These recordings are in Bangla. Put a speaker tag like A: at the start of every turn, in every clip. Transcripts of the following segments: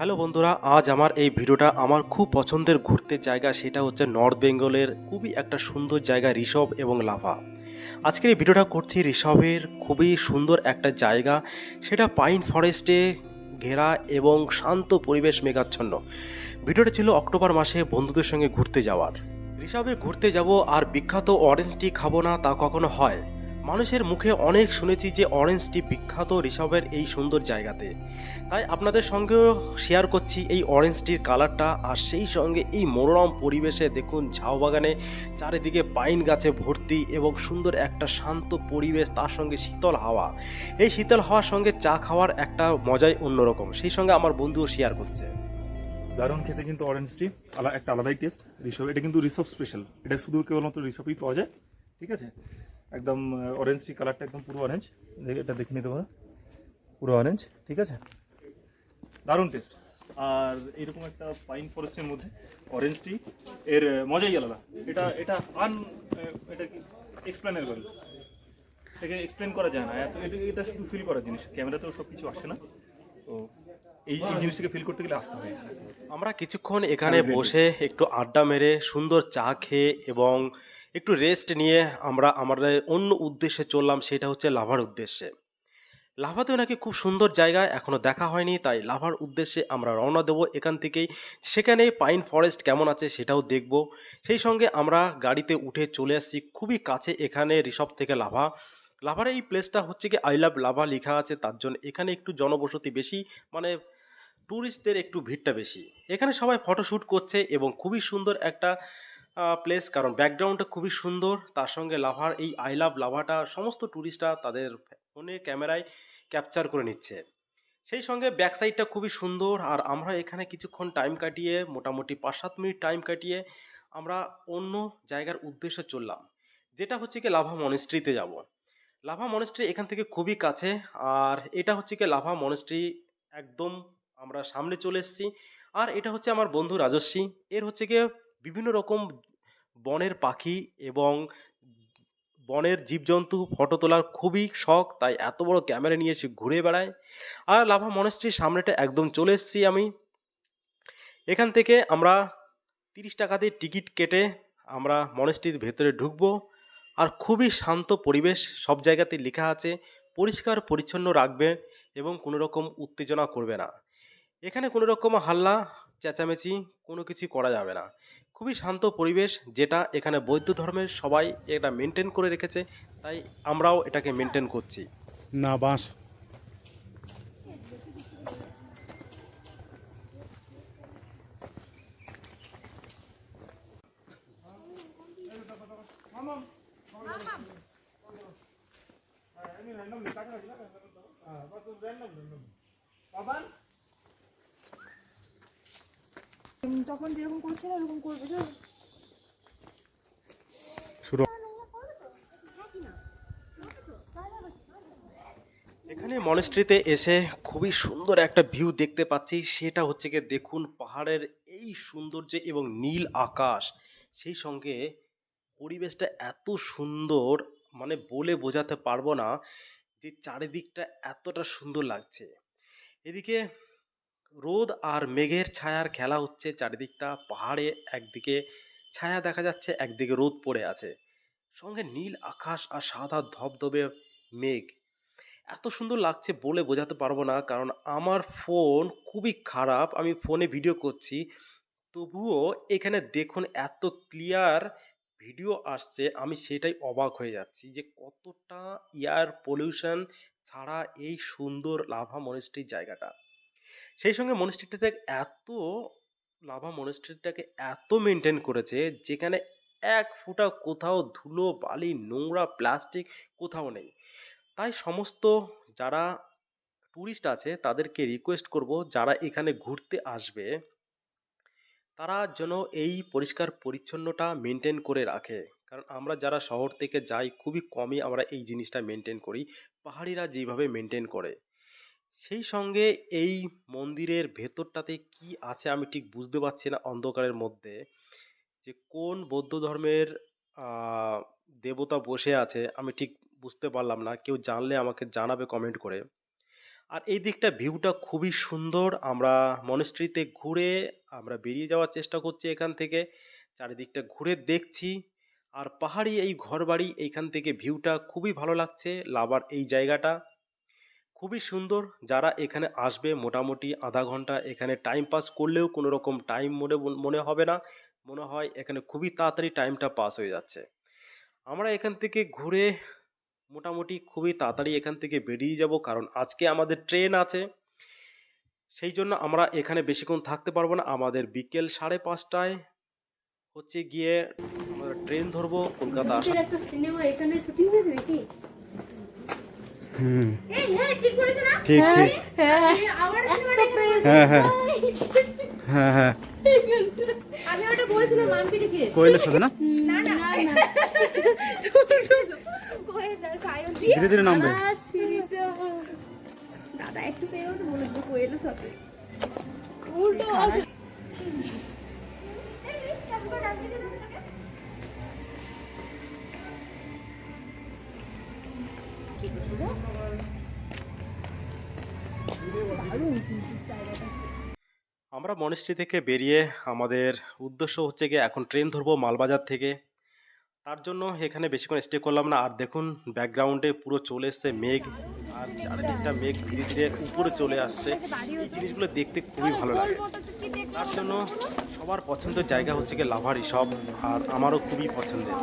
A: হ্যালো বন্ধুরা, আজ আমার এই ভিডিওটা আমার খুব পছন্দের ঘুরতে জায়গা, সেটা হচ্ছে নর্থ বেঙ্গলের খুবই একটা সুন্দর জায়গা ঋষভ এবং লাভা। আজকের এই ভিডিওটা করছি ঋষভের খুবই সুন্দর একটা জায়গা, সেটা পাইন ফরেস্টে ঘেরা এবং শান্ত পরিবেশ মেঘাচ্ছন্ন। ভিডিওটা ছিল অক্টোবর মাসে বন্ধুদের সঙ্গে ঘুরতে যাওয়ার। ঋষভে ঘুরতে যাব আর বিখ্যাত অরেঞ্জ টি খাবো না তা কখনো হয়। মানুষের মুখে অনেক শুনেছি যে অরেঞ্জ টি বিখ্যাত ঋষভের এই সুন্দর জায়গাতে। তাই আপনাদের সঙ্গেও শেয়ার করছি এই অরেঞ্জ টির কালারটা, আর সেই সঙ্গে এই মনোরম পরিবেশে দেখুন ঝাউ বাগানে চারিদিকে পাইন গাছে ভর্তি এবং সুন্দর একটা শান্ত পরিবেশ, তার সঙ্গে শীতল হাওয়া। এই শীতল হাওয়ার সঙ্গে চা খাওয়ার একটা মজাই অন্যরকম, সেই সঙ্গে আমার বন্ধুও শেয়ার করছে।
B: দারুণ খেতে কিন্তু অরেঞ্জটি একটা আলাদাই টেস্ট। ঋষভ এটা কিন্তু ঋষভ স্পেশাল, এটা শুধু কেবলমাত্র ঋষভই পাওয়া যায়। ঠিক আছে, একদম অরেঞ্জটি কালারটা একদম পুরো অরেঞ্জ, এটা দেখে নিতে পারো, পুরো অরেঞ্জ। ঠিক আছে, দারুণ টেস্ট। আর এইরকম একটা পাইন ফরেস্টের মধ্যে অরেঞ্জটি এর মজাই আলাদা। এটা এটা আন এটা কি এক্সপ্লেনেবল, এটাকে এক্সপ্লেন করা যায় না। এটা শুধু ফিল করার জিনিস, ক্যামেরাতেও সব কিছু আসে না। তো এই জিনিসটাকে ফিল করতে গেলে আসতে হয়।
A: আমরা কিছুক্ষণ এখানে বসে একটু আড্ডা মেরে সুন্দর চা খেয়ে এবং একটু রেস্ট নিয়ে আমরা আমাদের অন্য উদ্দেশ্যে চললাম, সেটা হচ্ছে লাভার উদ্দেশ্যে। লাভাতেও নাকি খুব সুন্দর জায়গা, এখনও দেখা হয়নি, তাই লাভার উদ্দেশ্যে আমরা রওনা দেবো এখান থেকেই। সেখানে পাইন ফরেস্ট কেমন আছে সেটাও দেখব। সেই সঙ্গে আমরা গাড়িতে উঠে চলে আসছি খুবই কাছে এখানে ঋষভ থেকে লাভা। লাভার এই প্লেসটা হচ্ছে কি আই লাভ লাভা লেখা আছে, তার জন্য এখানে একটু জনবসতি বেশি, মানে ট্যুরিস্টদের একটু ভিড়টা বেশি। এখানে সবাই ফটোশ্যুট করছে এবং খুবই সুন্দর একটা প্লেস, কারণ ব্যাকগ্রাউন্ডটা খুবই সুন্দর। তার সঙ্গে লাভার এই আই লাভ লাভাটা সমস্ত ট্যুরিস্টরা তাদের ফোনে ক্যামেরায় ক্যাপচার করে নিচ্ছে। সেই সঙ্গে ব্যাক সাইডটা খুবই সুন্দর, আর আমরা এখানে কিছুক্ষণ টাইম কাটিয়ে, মোটামুটি 5-7 মিনিট টাইম কাটিয়ে আমরা অন্য জায়গার উদ্দেশ্যে চললাম, যেটা হচ্ছে কি লাভা মনেস্ট্রিতে যাব। লাভা মনেস্ট্রি এখান থেকে খুবই কাছে, আর এটা হচ্ছে কি লাভা মনেস্ট্রি একদম আমরা সামনে চলে এসেছি। আর এটা হচ্ছে আমার বন্ধু রাজস্বী, এর হচ্ছে গিয়ে বিভিন্ন রকম বনের পাখি এবং বনের জীবজন্তু ফটো তোলার খুবই শখ, তাই এত বড় ক্যামেরা নিয়ে সে ঘুরে বেড়ায়। আর লাভা মনেস্ট্রির সামনেটা একদম চলে এসেছি আমি। এখান থেকে আমরা 30 টাকা দিয়ে টিকিট কেটে আমরা মনেস্ট্রির ভেতরে ঢুকবো। আর খুবই শান্ত পরিবেশ, সব জায়গাতে লেখা আছে পরিষ্কার পরিচ্ছন্ন রাখবে এবং কোনো রকম উত্তেজনা করবে না। এখানে কোনো রকম হাল্লা চেঁচামেচি কোনো কিছু করা যাবে না। খুবই শান্ত পরিবেশ, যেটা এখানে বৌদ্ধ ধর্মের সবাই এটা মেনটেন করে রেখেছে, তাই আমরাও এটাকে মেনটেন করছি।
C: না বাঁশ।
D: তখন যেরকম করছিল এরকম করবে তো।
C: শুরু।
A: এখানে মনেস্ট্রিতে এসে খুবই সুন্দর একটা ভিউ দেখতে পাচ্ছি, সেটা হচ্ছে গিয়ে দেখুন পাহাড়ের এই সৌন্দর্য এবং নীল আকাশ, সেই সঙ্গে পরিবেশটা এত সুন্দর, মানে বলে বোঝাতে পারবো না যে চারিদিকটা এতটা সুন্দর লাগছে। এদিকে রোদ আর মেঘের ছায়ার খেলা হচ্ছে চারিদিকটা, পাহাড়ে একদিকে ছায়া দেখা যাচ্ছে, একদিকে রোদ পড়ে আছে, সঙ্গে নীল আকাশ আর সাদা ধবধবে মেঘ। এত সুন্দর লাগছে বলে বোঝাতে পারবো না, কারণ আমার ফোন খুবই খারাপ, আমি ফোনে ভিডিও করছি, তবুও এখানে দেখুন এত ক্লিয়ার ভিডিও আসছে, আমি সেটাই অবাক হয়ে যাচ্ছি যে কতটা এয়ার পলিউশন ছাড়া এই সুন্দর লাভা মনেস্ট্রি জায়গাটা। সেই সঙ্গে মনেস্ট্রিটাতে এত লাভা মনেস্ট্রিটাকে এত মেনটেন করেছে, যেখানে এক ফোঁটা কোথাও ধুলো বালি নোংরা প্লাস্টিক কোথাও নেই। তাই সমস্ত যারা ট্যুরিস্ট আছে তাদেরকে রিকোয়েস্ট করব, যারা এখানে ঘুরতে আসবে তারা যেন এই পরিষ্কার পরিচ্ছন্নতা মেনটেন করে রাখে। কারণ আমরা যারা শহর থেকে যাই খুবই কমই আমরা এই জিনিসটা মেনটেন করি, পাহাড়িরা যেভাবে মেনটেন করে। সেই সঙ্গে এই মন্দিরের ভেতরটাতে কি আছে আমি ঠিক বুঝতে পারছি না অন্ধকারের মধ্যে, যে কোন বৌদ্ধ ধর্মের আহ, দেবতা বসে আছে আমি ঠিক বুঝতে পারলাম না, কেউ জানলে আমাকে জানাবে কমেন্ট করে। আর এই দিকটা ভিউটা খুবই সুন্দর। আমরা মনেস্ট্রিতে ঘুরে আমরা বেরিয়ে যাওয়ার চেষ্টা করছি এখান থেকে, চারিদিকটা ঘুরে দেখছি। আর পাহাড়ি এই ঘরবাড়ি, এইখান থেকে ভিউটা খুবই ভালো লাগছে। লাভার এই জায়গাটা খুবই সুন্দর। যারা এখানে আসবে মোটামুটি আধা ঘন্টা এখানে টাইম পাস করলেও কোনো রকম টাইম মনে মনে হবে না, মনে হয় এখানে খুবই তাড়াতাড়ি টাইমটা পাস হয়ে যাচ্ছে। আমরা এখান থেকে ঘুরে মোটামুটি খুবই তাড়াতাড়ি এখান থেকে বেরিয়ে যাব, কারণ আজকে আমাদের ট্রেন আছে। সেই জন্য আমরা এখানে বেশিক্ষণ থাকতে পারবো না। আমাদের বিকেল 5:30টায় হচ্ছে গিয়ে আমরা ট্রেন ধরবো কলকাতা আসা।
C: ভূতের একটা সিনেমা এখানে শুটিং হয়েছে নাকি?
E: হুম,
C: এই হ্যাঁ ঠিক বলেছো না?
E: ঠিক ঠিক।
D: হ্যাঁ
C: আমার সিনেমাটা এখানে
E: হ্যাঁ হ্যাঁ হ্যাঁ হ্যাঁ
C: আমি ওটা বলছিলাম মাম্পি দেখে।
E: কোয়েলের সাথে না,
C: না না কোয়েল না সায়ন
E: ধীরে ধীরে নামবে।
C: দাদা একটু পেয়েও তো বলে তো কোয়েলের সাথে
D: উল্টো
A: আমরা মনেস্ট্রি থেকে বেরিয়ে আমাদের উদ্দেশ্য হচ্ছে গিয়ে এখন ট্রেন ধরবো মালবাজার থেকে। তার জন্য এখানে বেশিক্ষণ স্টে করলাম না। আর দেখুন ব্যাকগ্রাউন্ডে পুরো চলে এসছে মেঘ, আর চারিদিকটা মেঘ ধীরে ধীরে উপরে চলে আসছে। এই জিনিসগুলো দেখতে খুবই ভালো লাগে। তার জন্য সবার পছন্দের জায়গা হচ্ছে গিয়ে লাভা রিসর্ট, আর আমারও খুবই পছন্দের।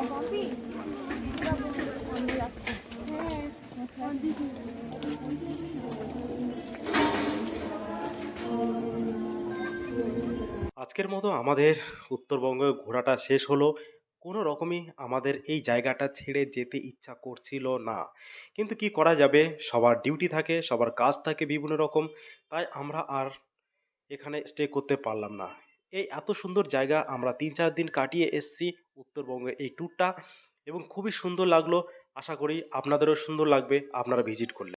A: আজকের মতো আমাদের উত্তরবঙ্গে ঘোরাটা শেষ হলো। কোনো রকমই আমাদের এই জায়গাটা ছেড়ে যেতে ইচ্ছা করছিল না, কিন্তু কি করা যাবে, সবার ডিউটি থাকে, সবার কাজ থাকে বিভিন্ন রকম। তাই আমরা আর এখানে স্টে করতে পারলাম না। এই এত সুন্দর জায়গা আমরা 3-4 দিন কাটিয়ে এসেছি উত্তরবঙ্গে এই ট্যুরটা, এবং খুবই সুন্দর লাগলো। আশা করি আপনাদেরও সুন্দর লাগবে আপনারা ভিজিট করলে।